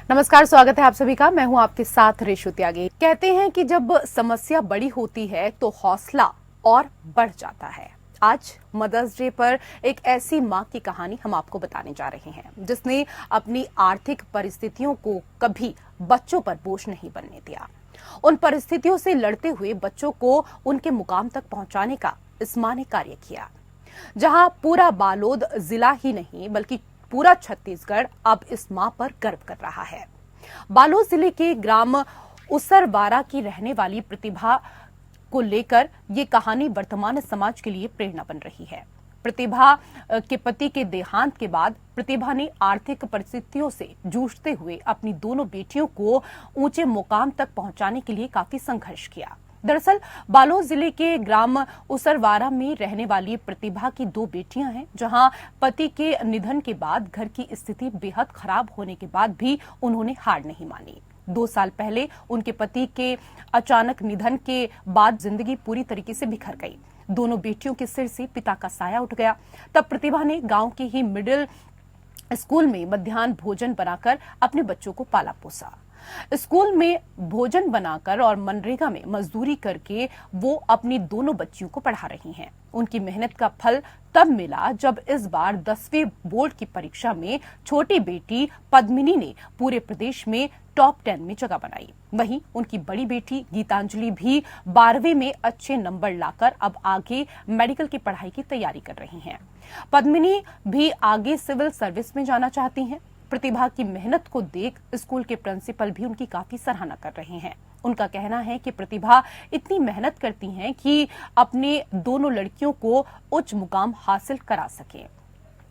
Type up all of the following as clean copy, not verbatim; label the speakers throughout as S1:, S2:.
S1: नमस्कार, स्वागत है आप सभी का। मैं हूं आपके साथ रेशु त्यागी। कहते हैं कि जब समस्या बड़ी होती है तो हौसला और बढ़ जाता है। आज मदर्स डे पर एक ऐसी मां की कहानी हम आपको बताने जा रहे हैं जिसने अपनी आर्थिक परिस्थितियों को कभी बच्चों पर बोझ नहीं बनने दिया। उन परिस्थितियों से लड़ते हुए बच्चों को उनके मुकाम तक पहुंचाने का इस मां ने कार्य किया, जहां पूरा बालोद जिला ही नहीं बल्कि पूरा छत्तीसगढ़ अब इस मां पर गर्व कर रहा है। बालोद जिले के ग्राम उसरवारा की रहने वाली प्रतिभा को लेकर ये कहानी वर्तमान समाज के लिए प्रेरणा बन रही है। प्रतिभा के पति के देहांत के बाद प्रतिभा ने आर्थिक परिस्थितियों से जूझते हुए अपनी दोनों बेटियों को ऊंचे मुकाम तक पहुंचाने के लिए काफी संघर्ष किया। दरअसल बालोद जिले के ग्राम उसरवारा में रहने वाली प्रतिभा की दो बेटियां हैं, जहां पति के निधन के बाद घर की स्थिति बेहद खराब होने के बाद भी उन्होंने हार नहीं मानी। 2 साल पहले उनके पति के अचानक निधन के बाद जिंदगी पूरी तरीके से बिखर गई। दोनों बेटियों के सिर से पिता का साया उठ गया। तब प्रतिभा ने गांव के ही मिडिल स्कूल में मध्याह्न भोजन बनाकर अपने बच्चों को पाला पोसा। स्कूल में भोजन बनाकर और मनरेगा में मजदूरी करके वो अपनी दोनों बच्चियों को पढ़ा रही हैं। उनकी मेहनत का फल तब मिला जब इस बार 10वीं बोर्ड की परीक्षा में छोटी बेटी पद्मिनी ने पूरे प्रदेश में टॉप 10 में जगह बनाई। वहीं उनकी बड़ी बेटी गीतांजलि भी 12वीं में अच्छे नंबर लाकर अब आगे मेडिकल की पढ़ाई की तैयारी कर रही हैं। पद्मिनी भी आगे सिविल सर्विस में जाना चाहती हैं। प्रतिभा की मेहनत को देख स्कूल के प्रिंसिपल भी उनकी काफी सराहना कर रहे हैं। उनका कहना है कि प्रतिभा इतनी मेहनत करती हैं कि अपने दोनों लड़कियों को उच्च मुकाम हासिल करा सके।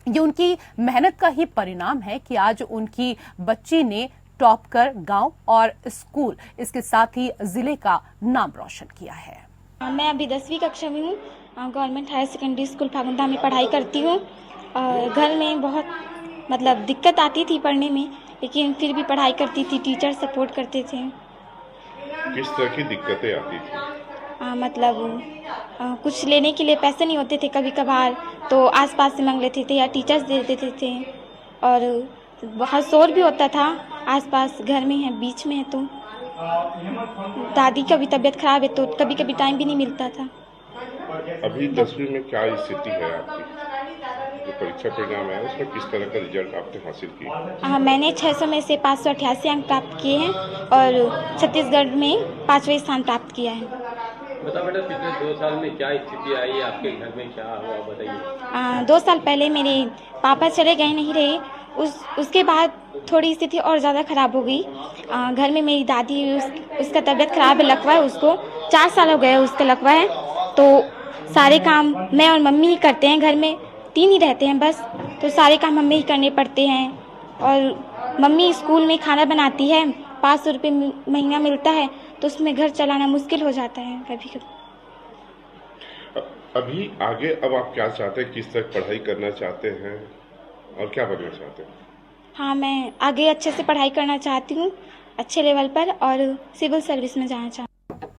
S1: ये उनकी मेहनत का ही परिणाम है कि आज उनकी बच्ची ने टॉप कर गांव और स्कूल, इसके साथ ही जिले का नाम रोशन किया है।
S2: मैं अभी 10वीं कक्षा में हूँ। गवर्नमेंट हायर सेकेंडरी स्कूल फागुंदा में पढ़ाई करती हूँ। घर में बहुत दिक्कत आती थी पढ़ने में, लेकिन फिर भी पढ़ाई करती थी। टीचर सपोर्ट करते थे।
S3: किस तरह की दिक्कतें आती थी?
S2: कुछ लेने के लिए पैसे नहीं होते थे कभी कभार, तो आसपास से मांग लेते थे या टीचर्स दे देते थे। और बहुत शोर भी होता था आसपास, घर में है, बीच में है, तो दादी का भी तबीयत खराब है तो कभी कभी टाइम भी नहीं मिलता था।
S3: अभी 10वीं में क्या स्थिति है आपकी? जो परीक्षा परिणाम है उसमें किस तरह का रिजल्ट आपने हासिल किया?
S2: मैंने 600 में से 588 अंक प्राप्त किए हैं और छत्तीसगढ़ में 5वें स्थान प्राप्त किया है।
S4: बता बेटा, पिछले 2 साल में क्या स्थिति आई, आपके घर में क्या हुआ बताइए।
S2: 2 साल पहले मेरे पापा चले गए, नहीं रहे। उसके बाद थोड़ी स्थिति और ज़्यादा खराब हो गई। घर में मेरी दादी, उसका तबीयत खराब है, लकवा है, उसको 4 साल हो गए उसका लकवा है, तो सारे काम मैं और मम्मी ही करते हैं। घर में 3 ही रहते हैं बस, तो सारे काम हमें ही करने पड़ते हैं। और मम्मी स्कूल में खाना बनाती है, 500 रुपये महीना मिलता है, तो उसमें घर चलाना मुश्किल हो जाता है कभी कभी।
S3: अभी आगे अब आप क्या चाहते हैं? किस तरह पढ़ाई करना चाहते हैं और क्या बनना चाहते हैं?
S2: हाँ, मैं आगे अच्छे से पढ़ाई करना चाहती हूँ, अच्छे लेवल पर, और सिविल सर्विस में जाना चाहती हूँ।